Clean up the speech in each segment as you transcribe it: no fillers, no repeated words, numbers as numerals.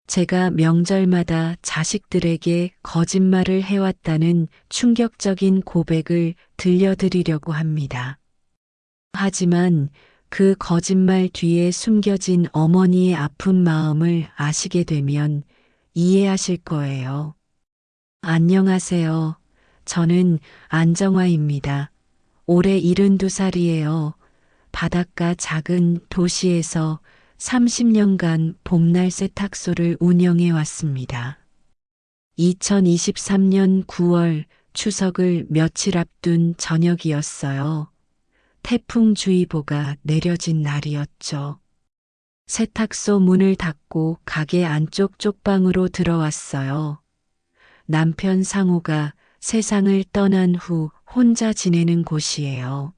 제가 명절마다 자식들에게 거짓말을 해왔다는 충격적인 고백을 들려드리려고 합니다. 하지만 그 거짓말 뒤에 숨겨진 어머니의 아픈 마음을 아시게 되면 이해하실 거예요. 안녕하세요. 저는 안정화입니다. 올해 72살이에요. 바닷가 작은 도시에서 30년간 봄날 세탁소를 운영해 왔습니다. 2023년 9월 추석을 며칠 앞둔 저녁이었어요. 태풍주의보가 내려진 날이었죠. 세탁소 문을 닫고 가게 안쪽 쪽방으로 들어왔어요. 남편 상호가 세상을 떠난 후 혼자 지내는 곳이에요.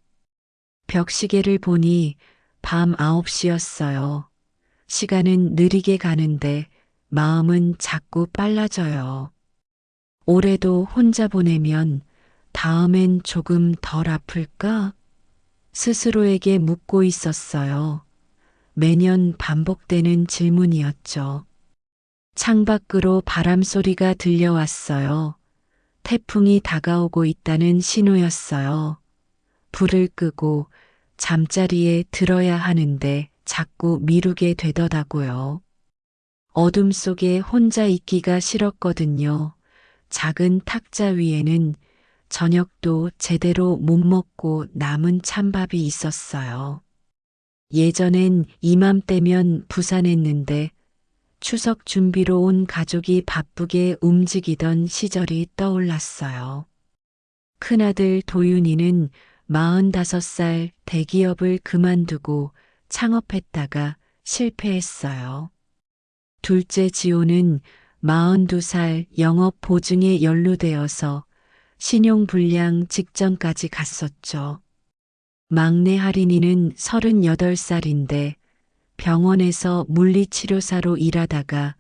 벽시계를 보니 밤 9시였어요. 시간은 느리게 가는데 마음은 자꾸 빨라져요. 올해도 혼자 보내면 다음엔 조금 덜 아플까? 스스로에게 묻고 있었어요. 매년 반복되는 질문이었죠. 창밖으로 바람 소리가 들려왔어요. 태풍이 다가오고 있다는 신호였어요. 불을 끄고 잠자리에 들어야 하는데 자꾸 미루게 되더라고요. 어둠 속에 혼자 있기가 싫었거든요. 작은 탁자 위에는 저녁도 제대로 못 먹고 남은 찬밥이 있었어요. 예전엔 이맘때면 부산했는데 추석 준비로 온 가족이 바쁘게 움직이던 시절이 떠올랐어요. 큰아들 도윤이는 45살 대기업을 그만두고 창업했다가 실패했어요. 둘째 지호는 42살 영업 보증에 연루되어서 신용불량 직전까지 갔었죠. 막내 할인이는 38살인데 병원에서 물리치료사로 일하다가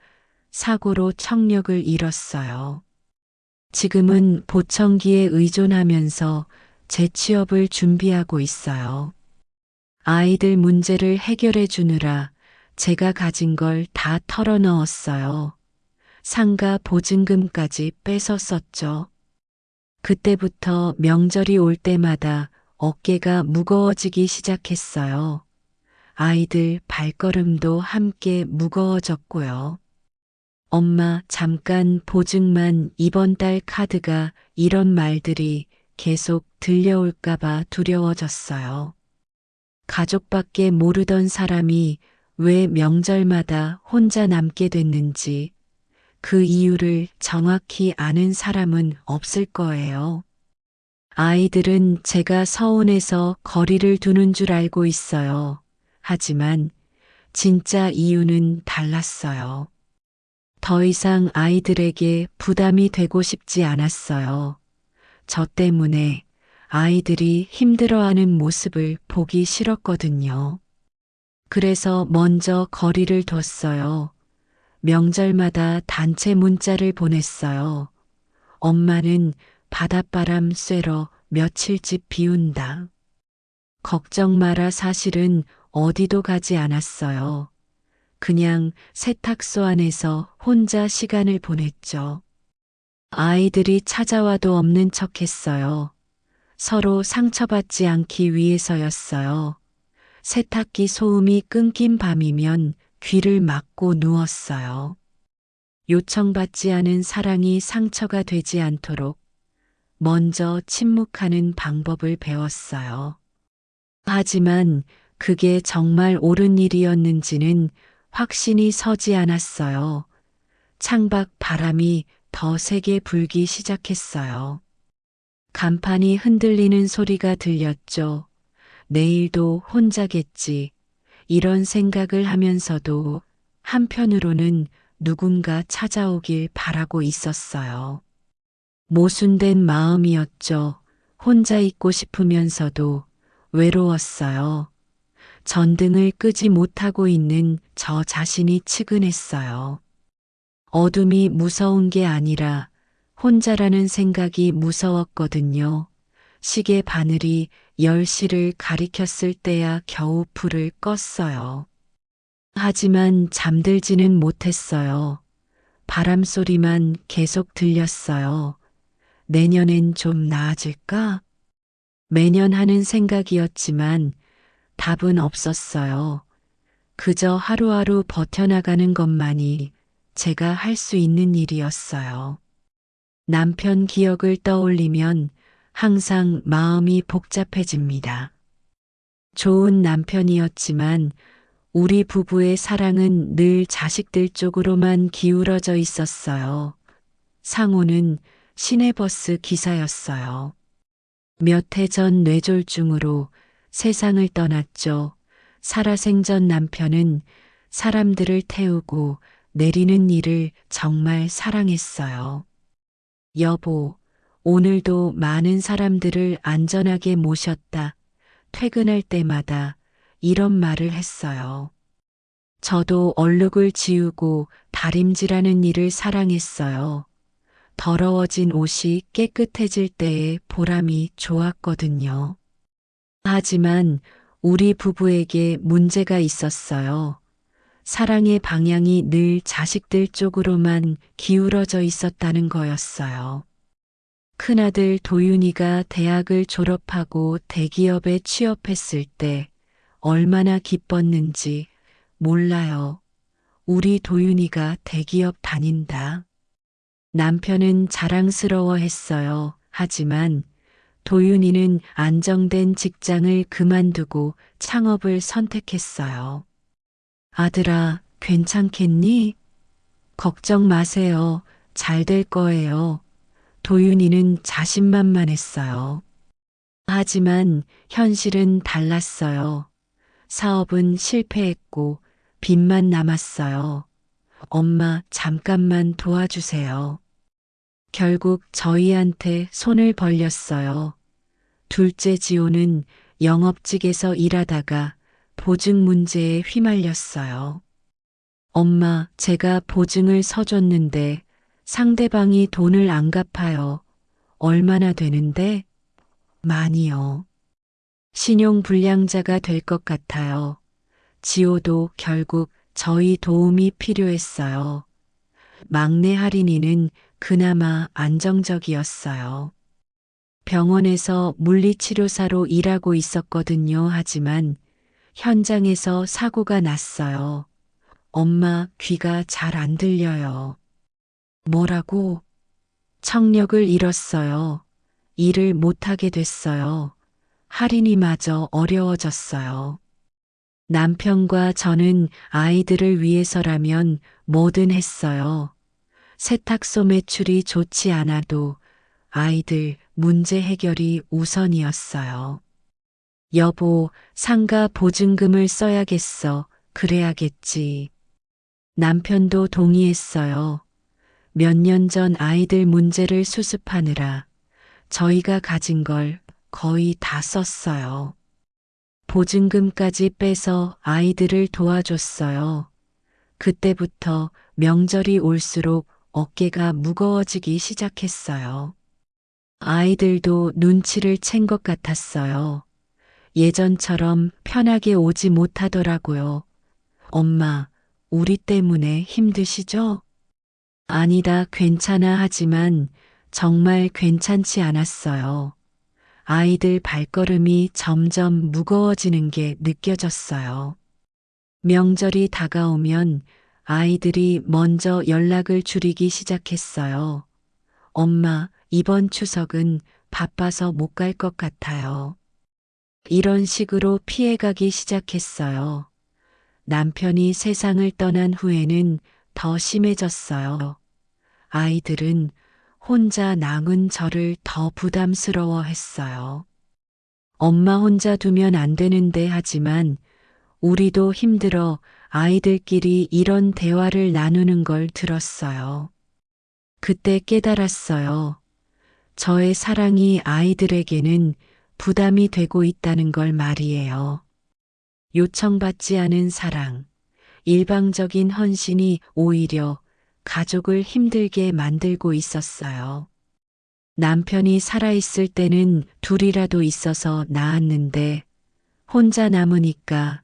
사고로 청력을 잃었어요. 지금은 보청기에 의존하면서 재취업을 준비하고 있어요. 아이들 문제를 해결해 주느라 제가 가진 걸 다 털어넣었어요. 상가 보증금까지 뺏어 썼죠. 그때부터 명절이 올 때마다 어깨가 무거워지기 시작했어요. 아이들 발걸음도 함께 무거워졌고요. 엄마, 잠깐 보증만 이번 달 카드가 이런 말들이 계속 들려올까봐 두려워졌어요. 가족밖에 모르던 사람이 왜 명절마다 혼자 남게 됐는지 그 이유를 정확히 아는 사람은 없을 거예요. 아이들은 제가 서운해서 거리를 두는 줄 알고 있어요. 하지만 진짜 이유는 달랐어요. 더 이상 아이들에게 부담이 되고 싶지 않았어요. 저 때문에 아이들이 힘들어하는 모습을 보기 싫었거든요. 그래서 먼저 거리를 뒀어요. 명절마다 단체 문자를 보냈어요. 엄마는 바닷바람 쐬러 며칠집 비운다. 걱정 마라. 사실은 어디도 가지 않았어요. 그냥 세탁소 안에서 혼자 시간을 보냈죠. 아이들이 찾아와도 없는 척했어요. 서로 상처받지 않기 위해서였어요. 세탁기 소음이 끊긴 밤이면 귀를 막고 누웠어요. 요청받지 않은 사랑이 상처가 되지 않도록 먼저 침묵하는 방법을 배웠어요. 하지만 그게 정말 옳은 일이었는지는 확신이 서지 않았어요. 창밖 바람이 더 세게 불기 시작했어요. 간판이 흔들리는 소리가 들렸죠. 내일도 혼자겠지. 이런 생각을 하면서도 한편으로는 누군가 찾아오길 바라고 있었어요. 모순된 마음이었죠. 혼자 있고 싶으면서도 외로웠어요. 전등을 끄지 못하고 있는 저 자신이 측은했어요. 어둠이 무서운 게 아니라 혼자라는 생각이 무서웠거든요. 시계 바늘이 10시를 가리켰을 때야 겨우 불을 껐어요. 하지만 잠들지는 못했어요. 바람 소리만 계속 들렸어요. 내년엔 좀 나아질까? 매년 하는 생각이었지만 답은 없었어요. 그저 하루하루 버텨나가는 것만이 제가 할 수 있는 일이었어요. 남편 기억을 떠올리면 항상 마음이 복잡해집니다. 좋은 남편이었지만 우리 부부의 사랑은 늘 자식들 쪽으로만 기울어져 있었어요. 상호는 시내버스 기사였어요. 몇 해 전 뇌졸중으로 세상을 떠났죠. 살아생전 남편은 사람들을 태우고 내리는 일을 정말 사랑했어요. 여보, 오늘도 많은 사람들을 안전하게 모셨다. 퇴근할 때마다 이런 말을 했어요. 저도 얼룩을 지우고 다림질하는 일을 사랑했어요. 더러워진 옷이 깨끗해질 때의 보람이 좋았거든요. 하지만 우리 부부에게 문제가 있었어요. 사랑의 방향이 늘 자식들 쪽으로만 기울어져 있었다는 거였어요. 큰아들 도윤이가 대학을 졸업하고 대기업에 취업했을 때 얼마나 기뻤는지 몰라요. 우리 도윤이가 대기업 다닌다. 남편은 자랑스러워 했어요. 하지만 도윤이는 안정된 직장을 그만두고 창업을 선택했어요. 아들아, 괜찮겠니? 걱정 마세요. 잘 될 거예요. 도윤이는 자신만만했어요. 하지만 현실은 달랐어요. 사업은 실패했고 빚만 남았어요. 엄마, 잠깐만 도와주세요. 결국 저희한테 손을 벌렸어요. 둘째 지호는 영업직에서 일하다가 보증 문제에 휘말렸어요. 엄마, 제가 보증을 서줬는데 상대방이 돈을 안 갚아요. 얼마나 되는데? 많이요. 신용불량자가 될 것 같아요. 지호도 결국 저희 도움이 필요했어요. 막내 할인이는 그나마 안정적이었어요. 병원에서 물리치료사로 일하고 있었거든요. 하지만 현장에서 사고가 났어요. 엄마, 귀가 잘 안 들려요. 뭐라고? 청력을 잃었어요. 일을 못하게 됐어요. 할인이마저 어려워졌어요. 남편과 저는 아이들을 위해서라면 뭐든 했어요. 세탁소 매출이 좋지 않아도 아이들 문제 해결이 우선이었어요. 여보, 상가 보증금을 써야겠어. 그래야겠지. 남편도 동의했어요. 몇 년 전 아이들 문제를 수습하느라 저희가 가진 걸 거의 다 썼어요. 보증금까지 빼서 아이들을 도와줬어요. 그때부터 명절이 올수록 어깨가 무거워지기 시작했어요. 아이들도 눈치를 챈 것 같았어요. 예전처럼 편하게 오지 못하더라고요. 엄마, 우리 때문에 힘드시죠? 아니다, 괜찮아 하지만 정말 괜찮지 않았어요. 아이들 발걸음이 점점 무거워지는 게 느껴졌어요. 명절이 다가오면 아이들이 먼저 연락을 줄이기 시작했어요. 엄마, 이번 추석은 바빠서 못 갈 것 같아요. 이런 식으로 피해가기 시작했어요. 남편이 세상을 떠난 후에는 더 심해졌어요. 아이들은 혼자 남은 저를 더 부담스러워 했어요. 엄마 혼자 두면 안 되는데 하지만 우리도 힘들어 아이들끼리 이런 대화를 나누는 걸 들었어요. 그때 깨달았어요. 저의 사랑이 아이들에게는 부담이 되고 있다는 걸 말이에요. 요청받지 않은 사랑, 일방적인 헌신이 오히려 가족을 힘들게 만들고 있었어요. 남편이 살아있을 때는 둘이라도 있어서 나았는데 혼자 남으니까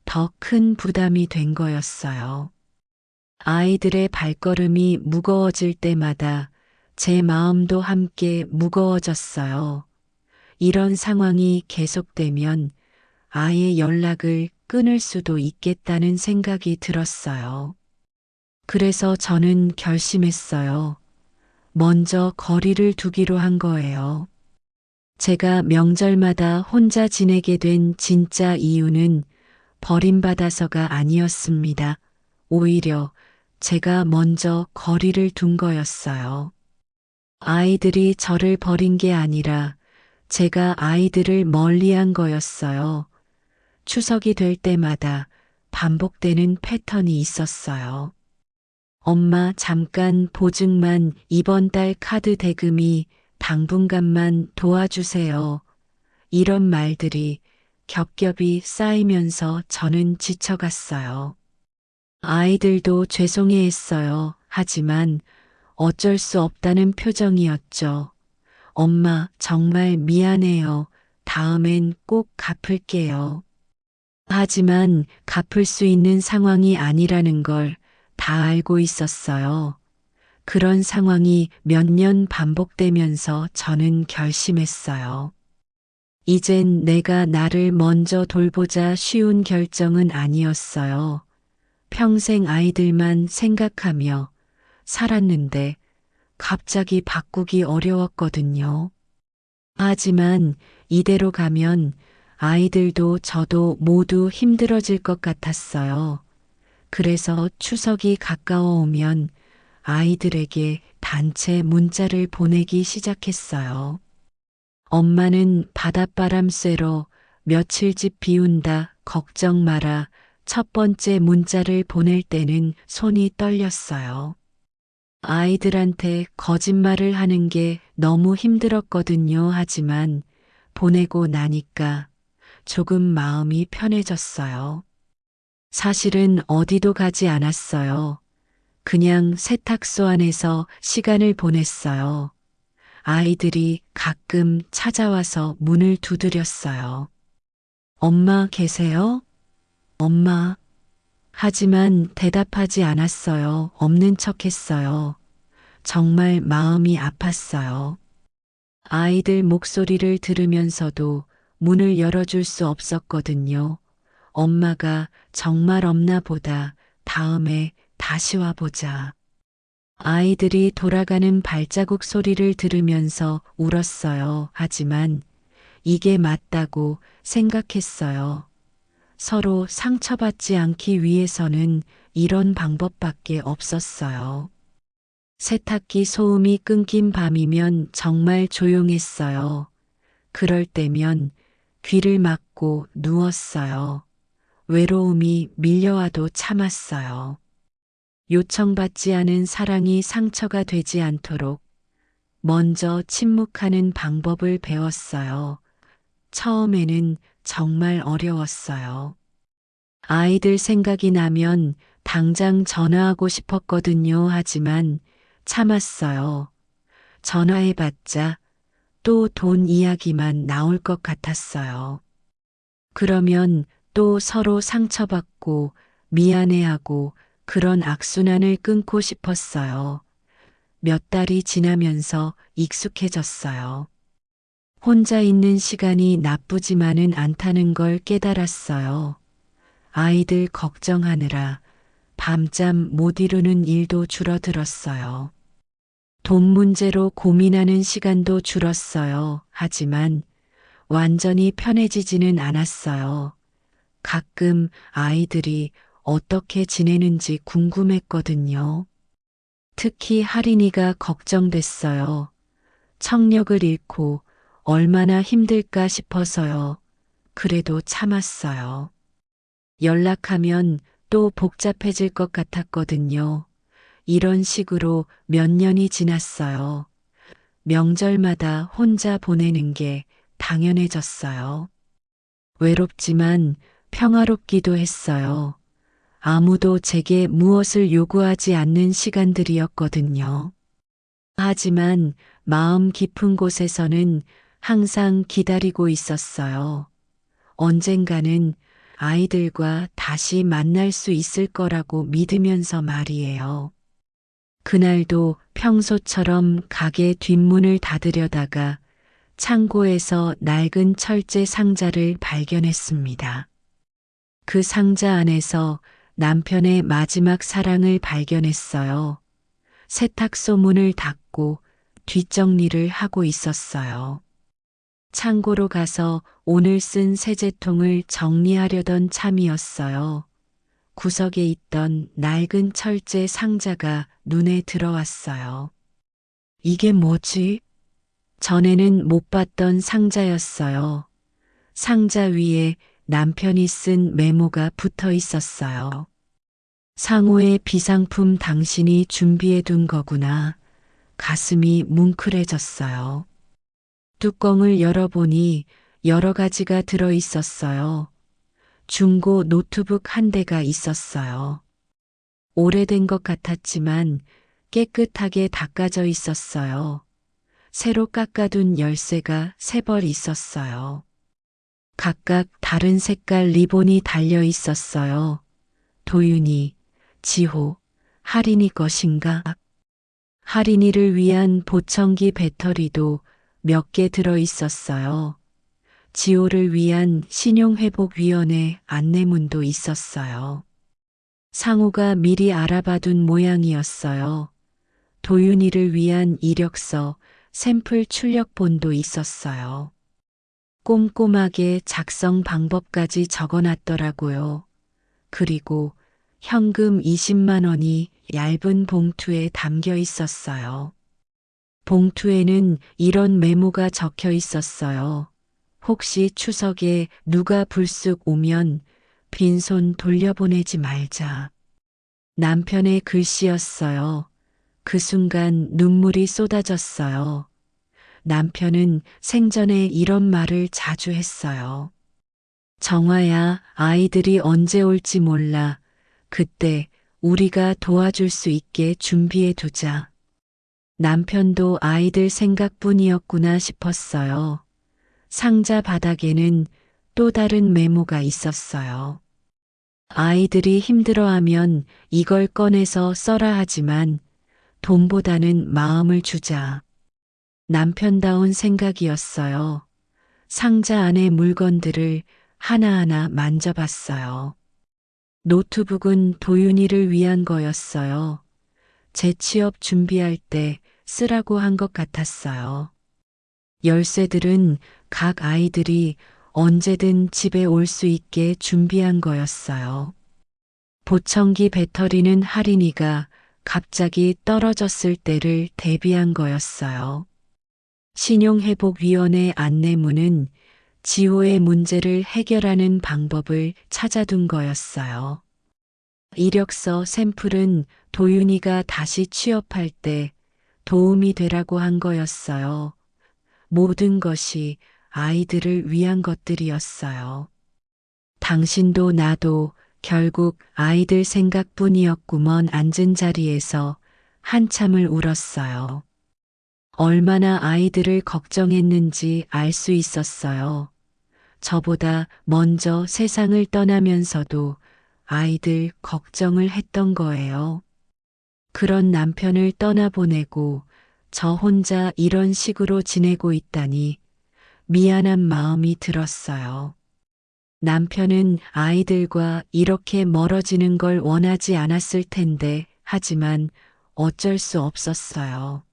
더 큰 부담이 된 거였어요. 아이들의 발걸음이 무거워질 때마다 제 마음도 함께 무거워졌어요. 이런 상황이 계속되면 아예 연락을 끊을 수도 있겠다는 생각이 들었어요. 그래서 저는 결심했어요. 먼저 거리를 두기로 한 거예요. 제가 명절마다 혼자 지내게 된 진짜 이유는 버림받아서가 아니었습니다. 오히려 제가 먼저 거리를 둔 거였어요. 아이들이 저를 버린 게 아니라 제가 아이들을 멀리한 거였어요. 추석이 될 때마다 반복되는 패턴이 있었어요. 엄마 잠깐 보증만 이번 달 카드 대금이 당분간만 도와주세요. 이런 말들이 겹겹이 쌓이면서 저는 지쳐갔어요. 아이들도 죄송해했어요. 하지만 어쩔 수 없다는 표정이었죠. 엄마 정말 미안해요. 다음엔 꼭 갚을게요. 하지만 갚을 수 있는 상황이 아니라는 걸 다 알고 있었어요. 그런 상황이 몇 년 반복되면서 저는 결심했어요. 이젠 내가 나를 먼저 돌보자 쉬운 결정은 아니었어요. 평생 아이들만 생각하며 살았는데 갑자기 바꾸기 어려웠거든요. 하지만 이대로 가면 아이들도 저도 모두 힘들어질 것 같았어요. 그래서 추석이 가까워 오면 아이들에게 단체 문자를 보내기 시작했어요. 엄마는 바닷바람 쐬러 며칠 집 비운다 걱정 마라 첫 번째 문자를 보낼 때는 손이 떨렸어요. 아이들한테 거짓말을 하는 게 너무 힘들었거든요. 하지만 보내고 나니까 조금 마음이 편해졌어요. 사실은 어디도 가지 않았어요. 그냥 세탁소 안에서 시간을 보냈어요. 아이들이 가끔 찾아와서 문을 두드렸어요. 엄마 계세요? 엄마. 하지만 대답하지 않았어요. 없는 척 했어요. 정말 마음이 아팠어요. 아이들 목소리를 들으면서도 문을 열어줄 수 없었거든요. 엄마가 정말 없나 보다. 다음에 다시 와보자. 아이들이 돌아가는 발자국 소리를 들으면서 울었어요. 하지만 이게 맞다고 생각했어요. 서로 상처받지 않기 위해서는 이런 방법밖에 없었어요. 세탁기 소음이 끊긴 밤이면 정말 조용했어요. 그럴 때면 귀를 막고 누웠어요. 외로움이 밀려와도 참았어요. 요청받지 않은 사랑이 상처가 되지 않도록 먼저 침묵하는 방법을 배웠어요. 처음에는 정말 어려웠어요. 아이들 생각이 나면 당장 전화하고 싶었거든요. 하지만 참았어요. 전화해봤자 또 돈 이야기만 나올 것 같았어요. 그러면 또 서로 상처받고 미안해하고 그런 악순환을 끊고 싶었어요. 몇 달이 지나면서 익숙해졌어요. 혼자 있는 시간이 나쁘지만은 않다는 걸 깨달았어요. 아이들 걱정하느라 밤잠 못 이루는 일도 줄어들었어요. 돈 문제로 고민하는 시간도 줄었어요. 하지만 완전히 편해지지는 않았어요. 가끔 아이들이 어떻게 지내는지 궁금했거든요. 특히 하린이가 걱정됐어요. 청력을 잃고 얼마나 힘들까 싶어서요. 그래도 참았어요. 연락하면 또 복잡해질 것 같았거든요. 이런 식으로 몇 년이 지났어요. 명절마다 혼자 보내는 게 당연해졌어요. 외롭지만 평화롭기도 했어요. 아무도 제게 무엇을 요구하지 않는 시간들이었거든요. 하지만 마음 깊은 곳에서는 항상 기다리고 있었어요. 언젠가는 아이들과 다시 만날 수 있을 거라고 믿으면서 말이에요. 그날도 평소처럼 가게 뒷문을 닫으려다가 창고에서 낡은 철제 상자를 발견했습니다. 그 상자 안에서 남편의 마지막 사랑을 발견했어요. 세탁소 문을 닫고 뒷정리를 하고 있었어요. 창고로 가서 오늘 쓴 세제통을 정리하려던 참이었어요. 구석에 있던 낡은 철제 상자가 눈에 들어왔어요. 이게 뭐지? 전에는 못 봤던 상자였어요. 상자 위에 남편이 쓴 메모가 붙어 있었어요. 상호의 비상품 당신이 준비해 둔 거구나. 가슴이 뭉클해졌어요. 뚜껑을 열어보니 여러 가지가 들어 있었어요. 중고 노트북 한 대가 있었어요. 오래된 것 같았지만 깨끗하게 닦아져 있었어요. 새로 깎아둔 열쇠가 3벌 있었어요. 각각 다른 색깔 리본이 달려 있었어요. 도윤이, 지호, 할인이 것인가? 할인이를 위한 보청기 배터리도 몇 개 들어 있었어요. 지호를 위한 신용회복위원회 안내문도 있었어요. 상호가 미리 알아봐둔 모양이었어요. 도윤이를 위한 이력서, 샘플 출력본도 있었어요. 꼼꼼하게 작성 방법까지 적어놨더라고요. 그리고 현금 20만 원이 얇은 봉투에 담겨 있었어요. 봉투에는 이런 메모가 적혀 있었어요. 혹시 추석에 누가 불쑥 오면 빈손 돌려보내지 말자. 남편의 글씨였어요. 그 순간 눈물이 쏟아졌어요. 남편은 생전에 이런 말을 자주 했어요. 정화야, 아이들이 언제 올지 몰라. 그때 우리가 도와줄 수 있게 준비해 두자. 남편도 아이들 생각뿐이었구나 싶었어요. 상자 바닥에는 또 다른 메모가 있었어요. 아이들이 힘들어하면 이걸 꺼내서 써라 하지만 돈보다는 마음을 주자. 남편다운 생각이었어요. 상자 안의 물건들을 하나하나 만져봤어요. 노트북은 도윤이를 위한 거였어요. 재취업 준비할 때 쓰라고 한 것 같았어요. 열쇠들은 각 아이들이 언제든 집에 올 수 있게 준비한 거였어요. 보청기 배터리는 할인이가 갑자기 떨어졌을 때를 대비한 거였어요. 신용회복위원회 안내문은 지호의 문제를 해결하는 방법을 찾아둔 거였어요. 이력서 샘플은 도윤이가 다시 취업할 때 도움이 되라고 한 거였어요. 모든 것이 아이들을 위한 것들이었어요. 당신도 나도 결국 아이들 생각뿐이었구먼. 앉은 자리에서 한참을 울었어요. 얼마나 아이들을 걱정했는지 알 수 있었어요. 저보다 먼저 세상을 떠나면서도 아이들 걱정을 했던 거예요. 그런 남편을 떠나보내고 저 혼자 이런 식으로 지내고 있다니 미안한 마음이 들었어요. 남편은 아이들과 이렇게 멀어지는 걸 원하지 않았을 텐데, 하지만 어쩔 수 없었어요.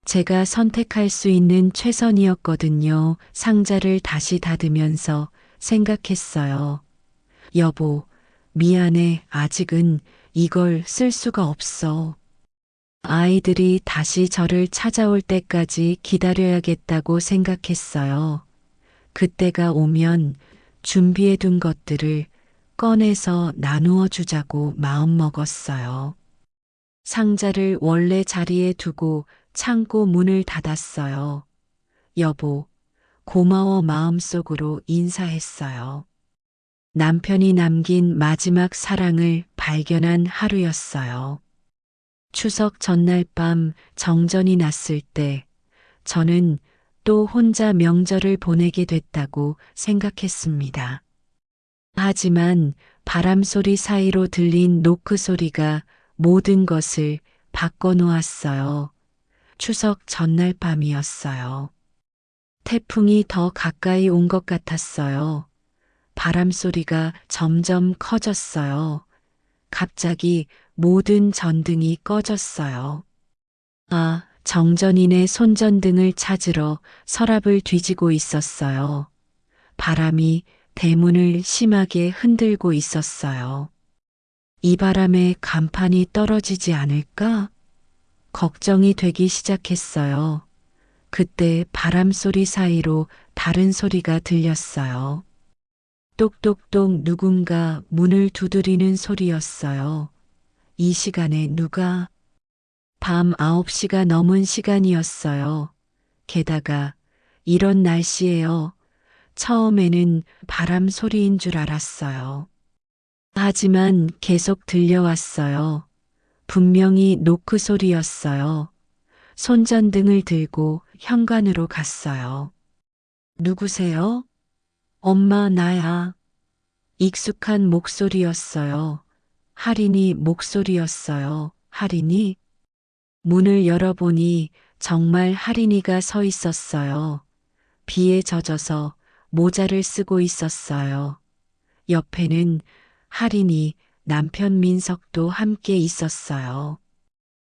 제가 선택할 수 있는 최선이었거든요. 상자를 다시 닫으면서 생각했어요. 여보, 미안해. 아직은 이걸 쓸 수가 없어. 아이들이 다시 저를 찾아올 때까지 기다려야겠다고 생각했어요. 그때가 오면 준비해둔 것들을 꺼내서 나누어 주자고 마음먹었어요. 상자를 원래 자리에 두고 창고 문을 닫았어요. 여보, 고마워 마음속으로 인사했어요. 남편이 남긴 마지막 사랑을 발견한 하루였어요. 추석 전날 밤 정전이 났을 때 저는 또 혼자 명절을 보내게 됐다고 생각했습니다. 하지만 바람 소리 사이로 들린 노크 소리가 모든 것을 바꿔놓았어요. 추석 전날 밤이었어요. 태풍이 더 가까이 온 것 같았어요. 바람 소리가 점점 커졌어요. 갑자기 모든 전등이 꺼졌어요. 아, 정전인의 손전등을 찾으러 서랍을 뒤지고 있었어요. 바람이 대문을 심하게 흔들고 있었어요. 이 바람에 간판이 떨어지지 않을까? 걱정이 되기 시작했어요. 그때 바람 소리 사이로 다른 소리가 들렸어요. 똑똑똑 누군가 문을 두드리는 소리였어요. 이 시간에 누가? 밤 9시가 넘은 시간이었어요. 게다가 이런 날씨에요. 처음에는 바람 소리인 줄 알았어요. 하지만 계속 들려왔어요. 분명히 노크 소리였어요. 손전등을 들고 현관으로 갔어요. 누구세요? 엄마, 나야. 익숙한 목소리였어요. 할인이 목소리였어요. 할인이? 문을 열어보니 정말 할인이가 서 있었어요. 비에 젖어서 모자를 쓰고 있었어요. 옆에는 할인이 남편 민석도 함께 있었어요.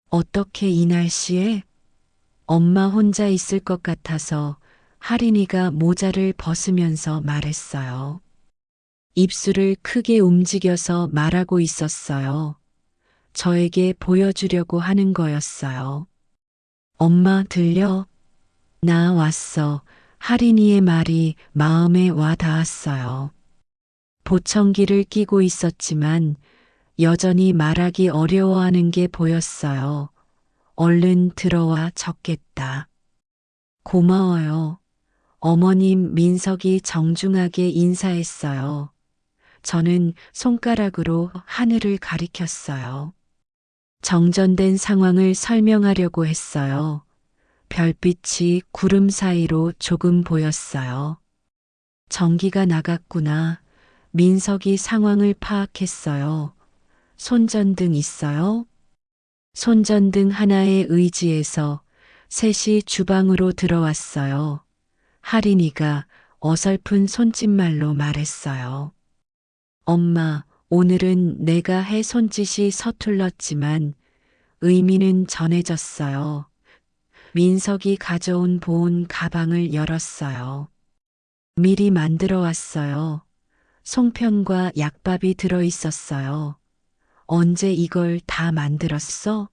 어떻게 이 날씨에? 엄마 혼자 있을 것 같아서 할인이가 모자를 벗으면서 말했어요. 입술을 크게 움직여서 말하고 있었어요. 저에게 보여주려고 하는 거였어요. 엄마 들려? 나 왔어. 할인이의 말이 마음에 와 닿았어요. 보청기를 끼고 있었지만 여전히 말하기 어려워하는 게 보였어요. 얼른 들어와 적겠다. 고마워요. 어머님 민석이 정중하게 인사했어요. 저는 손가락으로 하늘을 가리켰어요. 정전된 상황을 설명하려고 했어요. 별빛이 구름 사이로 조금 보였어요. 전기가 나갔구나. 민석이 상황을 파악했어요. 손전등 있어요? 손전등 하나에 의지해서 셋이 주방으로 들어왔어요. 할인이가 어설픈 손짓말로 말했어요. 엄마, 오늘은 내가 해 손짓이 서툴렀지만 의미는 전해졌어요. 민석이 가져온 보온 가방을 열었어요. 미리 만들어 왔어요. 송편과 약밥이 들어 있었어요. 언제 이걸 다 만들었어?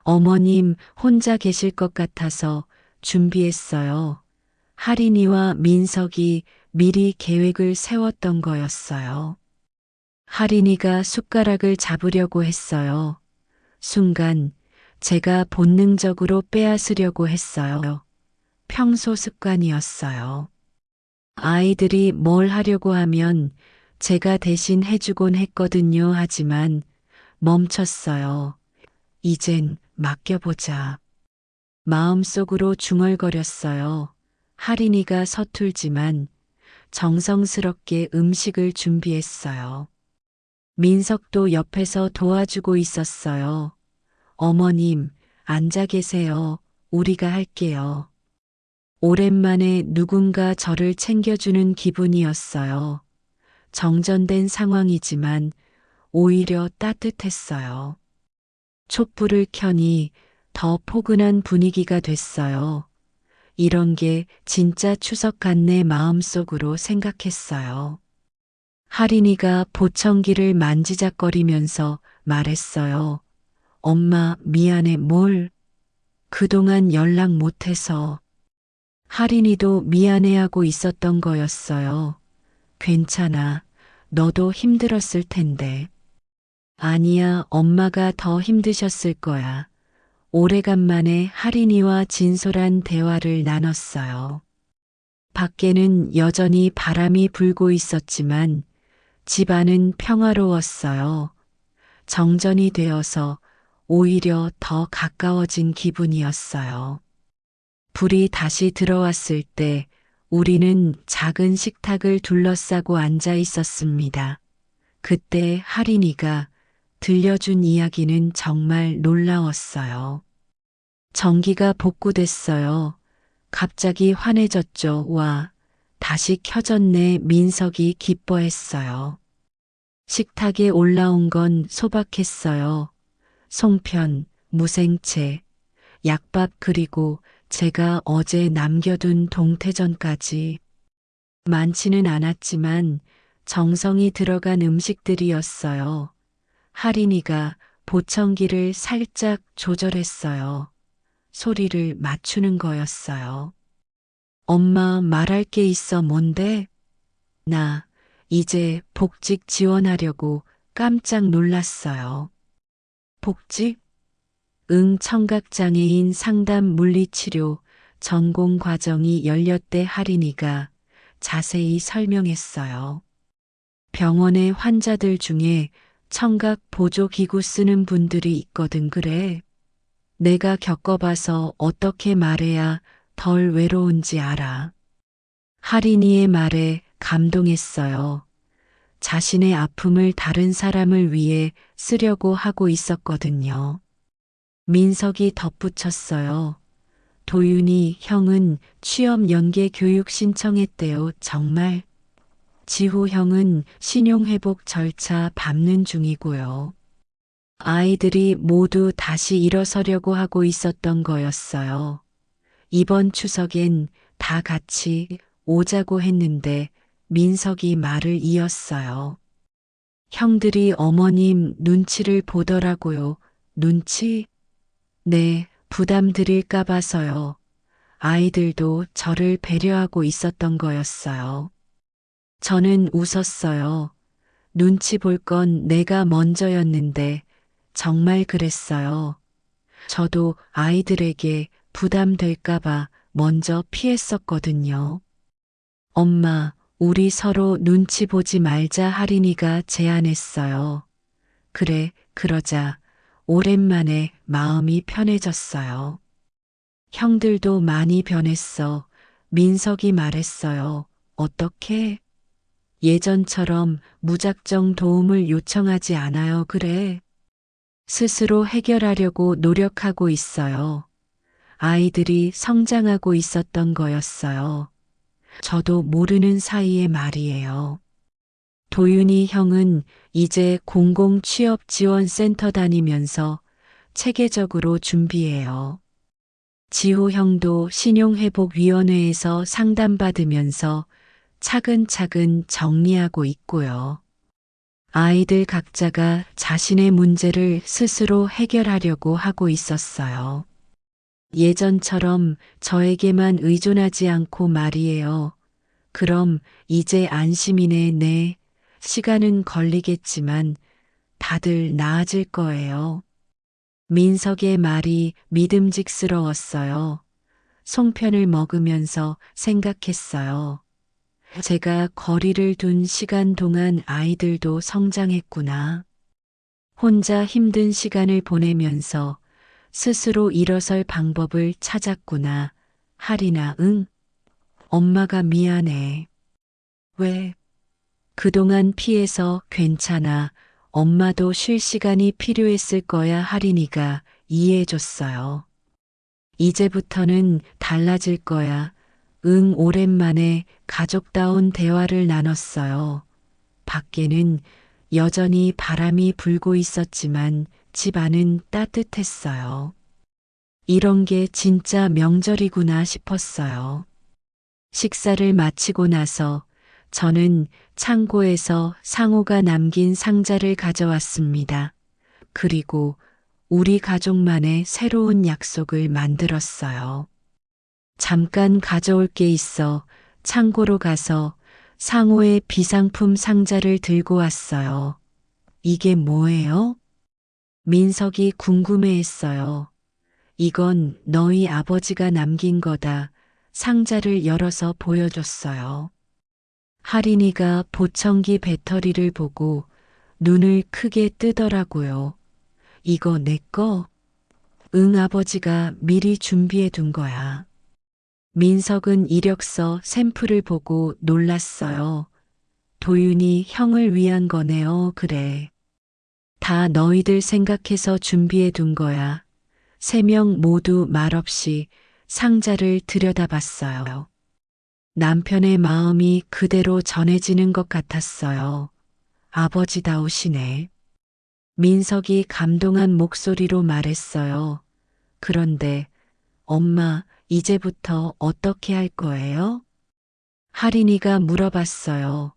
어머님 혼자 계실 것 같아서 준비했어요. 할인이와 민석이 미리 계획을 세웠던 거였어요. 할인이가 숟가락을 잡으려고 했어요. 순간 제가 본능적으로 빼앗으려고 했어요. 평소 습관이었어요. 아이들이 뭘 하려고 하면 제가 대신 해주곤 했거든요. 하지만 멈췄어요. 이젠 맡겨보자. 마음속으로 중얼거렸어요. 할인이가 서툴지만 정성스럽게 음식을 준비했어요. 민석도 옆에서 도와주고 있었어요. 어머님, 앉아 계세요. 우리가 할게요. 오랜만에 누군가 저를 챙겨주는 기분이었어요. 정전된 상황이지만 오히려 따뜻했어요. 촛불을 켜니 더 포근한 분위기가 됐어요. 이런 게 진짜 추석 같네 마음속으로 생각했어요. 할인이가 보청기를 만지작거리면서 말했어요. 엄마 미안해 뭘? 그동안 연락 못해서. 할인이도 미안해하고 있었던 거였어요. 괜찮아. 너도 힘들었을 텐데. 아니야, 엄마가 더 힘드셨을 거야. 오래간만에 할인이와 진솔한 대화를 나눴어요. 밖에는 여전히 바람이 불고 있었지만 집 안은 평화로웠어요. 정전이 되어서 오히려 더 가까워진 기분이었어요. 불이 다시 들어왔을 때 우리는 작은 식탁을 둘러싸고 앉아 있었습니다. 그때 할인이가 들려준 이야기는 정말 놀라웠어요. 전기가 복구됐어요. 갑자기 환해졌죠. 와, 다시 켜졌네. 민석이 기뻐했어요. 식탁에 올라온 건 소박했어요. 송편, 무생채, 약밥 그리고 제가 어제 남겨둔 동태전까지. 많지는 않았지만 정성이 들어간 음식들이었어요. 할인이가 보청기를 살짝 조절했어요. 소리를 맞추는 거였어요. 엄마 말할 게 있어. 뭔데? 나 이제 복직 지원하려고. 깜짝 놀랐어요. 복직? 응, 청각장애인 상담 물리치료 전공 과정이 열렸대. 할인이가 자세히 설명했어요. 병원의 환자들 중에 청각 보조 기구 쓰는 분들이 있거든. 그래. 내가 겪어봐서 어떻게 말해야 덜 외로운지 알아. 할인이의 말에 감동했어요. 자신의 아픔을 다른 사람을 위해 쓰려고 하고 있었거든요. 민석이 덧붙였어요. 도윤이 형은 취업 연계 교육 신청했대요. 정말? 지호 형은 신용회복 절차 밟는 중이고요. 아이들이 모두 다시 일어서려고 하고 있었던 거였어요. 이번 추석엔 다 같이 오자고 했는데 민석이 말을 이었어요. 형들이 어머님 눈치를 보더라고요. 눈치? 네, 부담 드릴까 봐서요. 아이들도 저를 배려하고 있었던 거였어요. 저는 웃었어요. 눈치 볼 건 내가 먼저였는데 정말 그랬어요. 저도 아이들에게 부담될까봐 먼저 피했었거든요. 엄마, 우리 서로 눈치 보지 말자. 할인이가 제안했어요. 그래, 그러자. 오랜만에 마음이 편해졌어요. 형들도 많이 변했어. 민석이 말했어요. 어떻게? 예전처럼 무작정 도움을 요청하지 않아요. 그래. 스스로 해결하려고 노력하고 있어요. 아이들이 성장하고 있었던 거였어요. 저도 모르는 사이의 말이에요. 도윤이 형은 이제 공공취업지원센터 다니면서 체계적으로 준비해요. 지호 형도 신용회복위원회에서 상담받으면서 차근차근 정리하고 있고요. 아이들 각자가 자신의 문제를 스스로 해결하려고 하고 있었어요. 예전처럼 저에게만 의존하지 않고 말이에요. 그럼 이제 안심이네. 네. 시간은 걸리겠지만 다들 나아질 거예요. 민석의 말이 믿음직스러웠어요. 송편을 먹으면서 생각했어요. 제가 거리를 둔 시간 동안 아이들도 성장했구나. 혼자 힘든 시간을 보내면서 스스로 일어설 방법을 찾았구나. 할인아, 응? 엄마가 미안해. 왜? 그동안 피해서. 괜찮아. 엄마도 쉴 시간이 필요했을 거야. 할인이가 이해해줬어요. 이제부터는 달라질 거야. 응, 오랜만에 가족다운 대화를 나눴어요. 밖에는 여전히 바람이 불고 있었지만 집 안은 따뜻했어요. 이런 게 진짜 명절이구나 싶었어요. 식사를 마치고 나서 저는 창고에서 상호가 남긴 상자를 가져왔습니다. 그리고 우리 가족만의 새로운 약속을 만들었어요. 잠깐 가져올 게 있어. 창고로 가서 상호의 비상품 상자를 들고 왔어요. 이게 뭐예요? 민석이 궁금해했어요. 이건 너희 아버지가 남긴 거다. 상자를 열어서 보여줬어요. 할인이가 보청기 배터리를 보고 눈을 크게 뜨더라고요. 이거 내 거? 응, 아버지가 미리 준비해 둔 거야. 민석은 이력서 샘플을 보고 놀랐어요. 도윤이 형을 위한 거네요. 그래. 다 너희들 생각해서 준비해 둔 거야. 세 명 모두 말없이 상자를 들여다봤어요. 남편의 마음이 그대로 전해지는 것 같았어요. 아버지다우시네. 민석이 감동한 목소리로 말했어요. 그런데 엄마, 이제부터 어떻게 할 거예요? 할인이가 물어봤어요.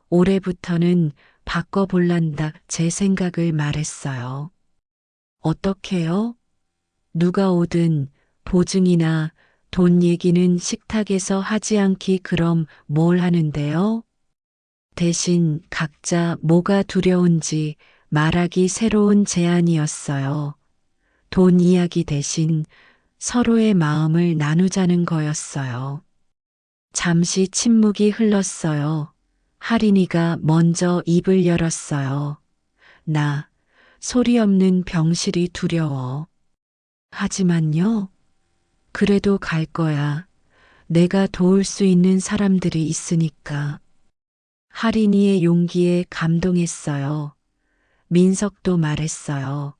올해부터는 바꿔볼란다 제 생각을 말했어요. 어떻게요? 누가 오든 보증이나 돈 얘기는 식탁에서 하지 않기 그럼 뭘 하는데요? 대신 각자 뭐가 두려운지 말하기 새로운 제안이었어요. 돈 이야기 대신 서로의 마음을 나누자는 거였어요. 잠시 침묵이 흘렀어요. 할인이가 먼저 입을 열었어요. 나 소리 없는 병실이 두려워. 하지만요. 그래도 갈 거야. 내가 도울 수 있는 사람들이 있으니까. 할인이의 용기에 감동했어요. 민석도 말했어요.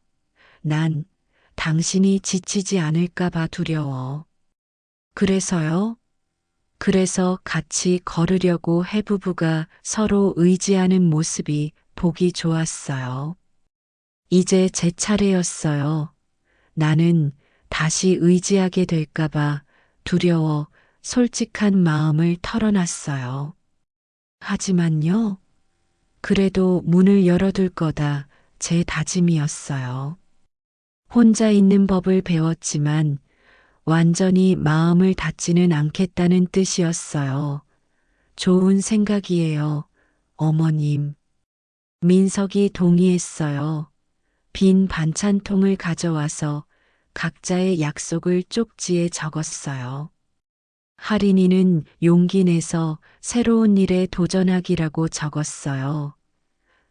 난 당신이 지치지 않을까봐 두려워. 그래서요? 그래서 같이 걸으려고 해 부부가 서로 의지하는 모습이 보기 좋았어요. 이제 제 차례였어요. 나는 다시 의지하게 될까봐 두려워 솔직한 마음을 털어놨어요. 하지만요, 그래도 문을 열어둘 거다 제 다짐이었어요. 혼자 있는 법을 배웠지만 완전히 마음을 닫지는 않겠다는 뜻이었어요. 좋은 생각이에요, 어머님. 민석이 동의했어요. 빈 반찬통을 가져와서 각자의 약속을 쪽지에 적었어요. 할인이는 용기 내서 새로운 일에 도전하기라고 적었어요.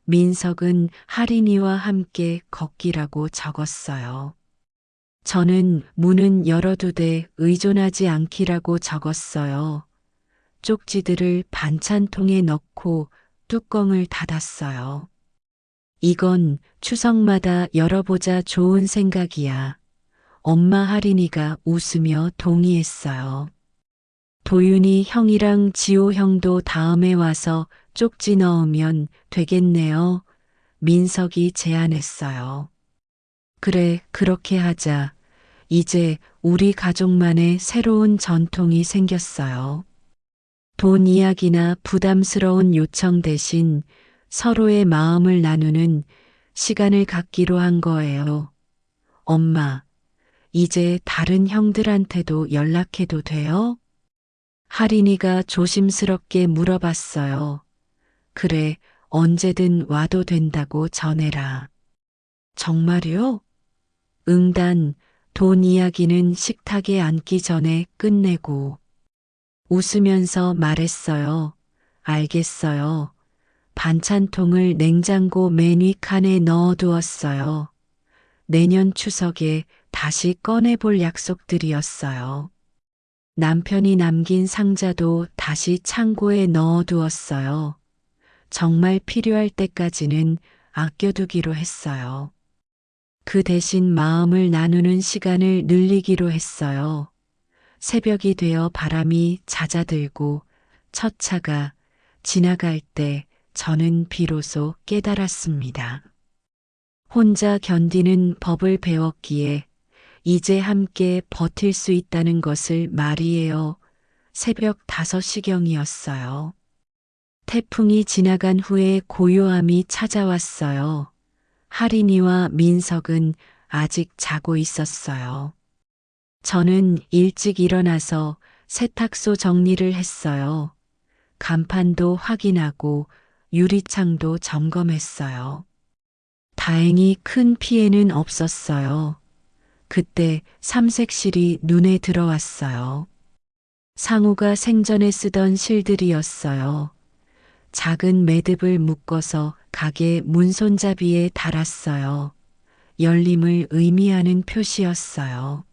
민석은 할인이와 함께 걷기라고 적었어요. 저는 문은 열어두되 의존하지 않기라고 적었어요. 쪽지들을 반찬통에 넣고 뚜껑을 닫았어요. 이건 추석마다 열어보자 좋은 생각이야. 엄마 할인이가 웃으며 동의했어요. 도윤이 형이랑 지호 형도 다음에 와서 쪽지 넣으면 되겠네요. 민석이 제안했어요. 그래, 그렇게 하자. 이제 우리 가족만의 새로운 전통이 생겼어요. 돈 이야기나 부담스러운 요청 대신 서로의 마음을 나누는 시간을 갖기로 한 거예요. 엄마, 이제 다른 형들한테도 연락해도 돼요? 할인이가 조심스럽게 물어봤어요. 그래, 언제든 와도 된다고 전해라. 정말요? 응단, 돈 이야기는 식탁에 앉기 전에 끝내고 웃으면서 말했어요. 알겠어요. 반찬통을 냉장고 맨 위 칸에 넣어두었어요. 내년 추석에 다시 꺼내볼 약속들이었어요. 남편이 남긴 상자도 다시 창고에 넣어두었어요. 정말 필요할 때까지는 아껴두기로 했어요. 그 대신 마음을 나누는 시간을 늘리기로 했어요. 새벽이 되어 바람이 잦아들고 첫 차가 지나갈 때 저는 비로소 깨달았습니다. 혼자 견디는 법을 배웠기에 이제 함께 버틸 수 있다는 것을 말이에요. 새벽 5시경이었어요. 태풍이 지나간 후에 고요함이 찾아왔어요. 할인이와 민석은 아직 자고 있었어요. 저는 일찍 일어나서 세탁소 정리를 했어요. 간판도 확인하고 유리창도 점검했어요. 다행히 큰 피해는 없었어요. 그때 삼색실이 눈에 들어왔어요. 상우가 생전에 쓰던 실들이었어요. 작은 매듭을 묶어서 가게 문손잡이에 달았어요. 열림을 의미하는 표시였어요.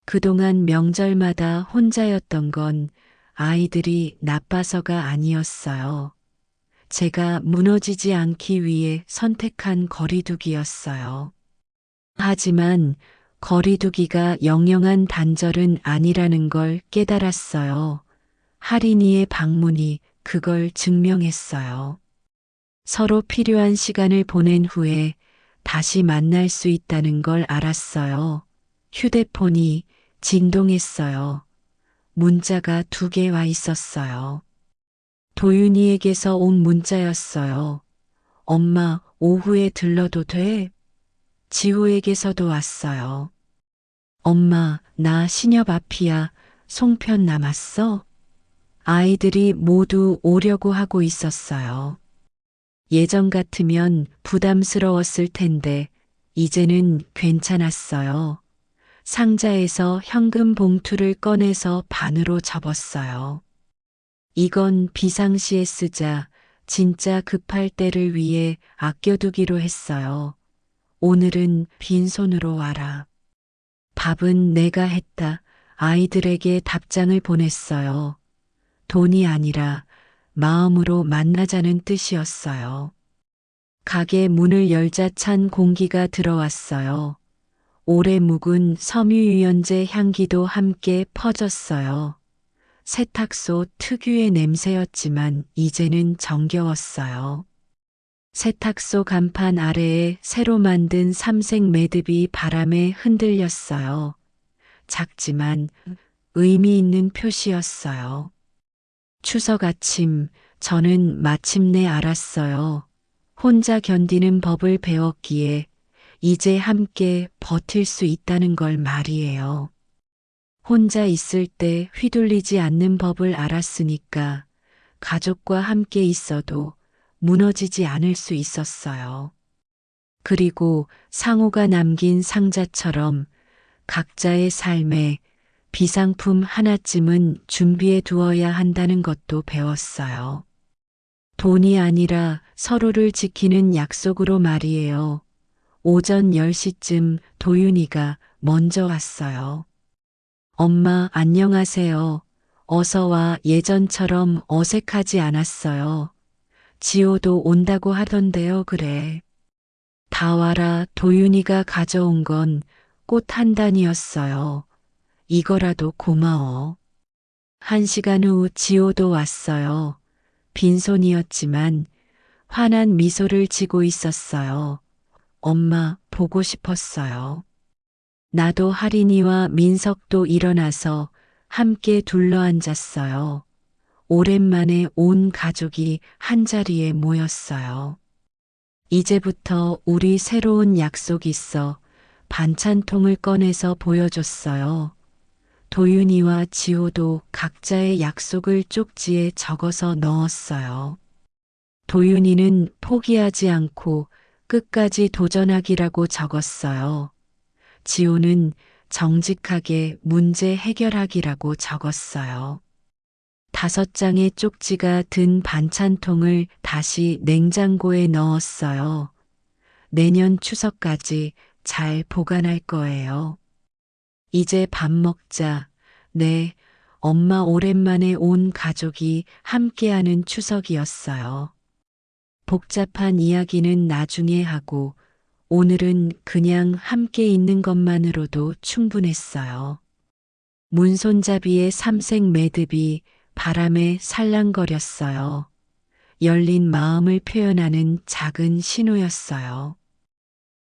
그동안 명절마다 혼자였던 건 아이들이 나빠서가 아니었어요. 제가 무너지지 않기 위해 선택한 거리두기였어요. 하지만 거리두기가 영영한 단절은 아니라는 걸 깨달았어요. 할인이의 방문이 그걸 증명했어요. 서로 필요한 시간을 보낸 후에 다시 만날 수 있다는 걸 알았어요. 휴대폰이 진동했어요. 문자가 2개 와 있었어요. 도윤이에게서 온 문자였어요. 엄마, 오후에 들러도 돼? 지호에게서도 왔어요. 엄마, 나 신협 앞이야. 송편 남았어? 아이들이 모두 오려고 하고 있었어요. 예전 같으면 부담스러웠을 텐데 이제는 괜찮았어요. 상자에서 현금 봉투를 꺼내서 반으로 접었어요. 이건 비상시에 쓰자. 진짜 급할 때를 위해 아껴두기로 했어요. 오늘은 빈손으로 와라. 밥은 내가 했다. 아이들에게 답장을 보냈어요. 돈이 아니라 마음으로 만나자는 뜻이었어요. 가게 문을 열자 찬 공기가 들어왔어요. 오래 묵은 섬유유연제 향기도 함께 퍼졌어요. 세탁소 특유의 냄새였지만 이제는 정겨웠어요. 세탁소 간판 아래에 새로 만든 삼색 매듭이 바람에 흔들렸어요. 작지만 의미 있는 표시였어요. 추석 아침, 저는 마침내 알았어요. 혼자 견디는 법을 배웠기에 이제 함께 버틸 수 있다는 걸 말이에요. 혼자 있을 때 휘둘리지 않는 법을 알았으니까 가족과 함께 있어도 무너지지 않을 수 있었어요. 그리고 상호가 남긴 상자처럼 각자의 삶에 비상품 하나쯤은 준비해 두어야 한다는 것도 배웠어요. 돈이 아니라 서로를 지키는 약속으로 말이에요. 오전 10시쯤 도윤이가 먼저 왔어요. 엄마, 안녕하세요. 어서 와. 예전처럼 어색하지 않았어요. 지호도 온다고 하던데요, 그래. 다 와라. 도윤이가 가져온 건 꽃 한 단이었어요. 이거라도 고마워. 1시간 후 지호도 왔어요. 빈손이었지만 환한 미소를 지고 있었어요. 엄마, 보고 싶었어요. 나도 할인이와 민석도 일어나서 함께 둘러앉았어요. 오랜만에 온 가족이 한자리에 모였어요. 이제부터 우리 새로운 약속 있어. 반찬통을 꺼내서 보여줬어요. 도윤이와 지호도 각자의 약속을 쪽지에 적어서 넣었어요. 도윤이는 포기하지 않고 끝까지 도전하기라고 적었어요. 지호는 정직하게 문제 해결하기라고 적었어요. 5장의 쪽지가 든 반찬통을 다시 냉장고에 넣었어요. 내년 추석까지 잘 보관할 거예요. 이제 밥 먹자. 네, 엄마 오랜만에 온 가족이 함께하는 추석이었어요. 복잡한 이야기는 나중에 하고 오늘은 그냥 함께 있는 것만으로도 충분했어요. 문손잡이의 삼색 매듭이 바람에 살랑거렸어요. 열린 마음을 표현하는 작은 신호였어요.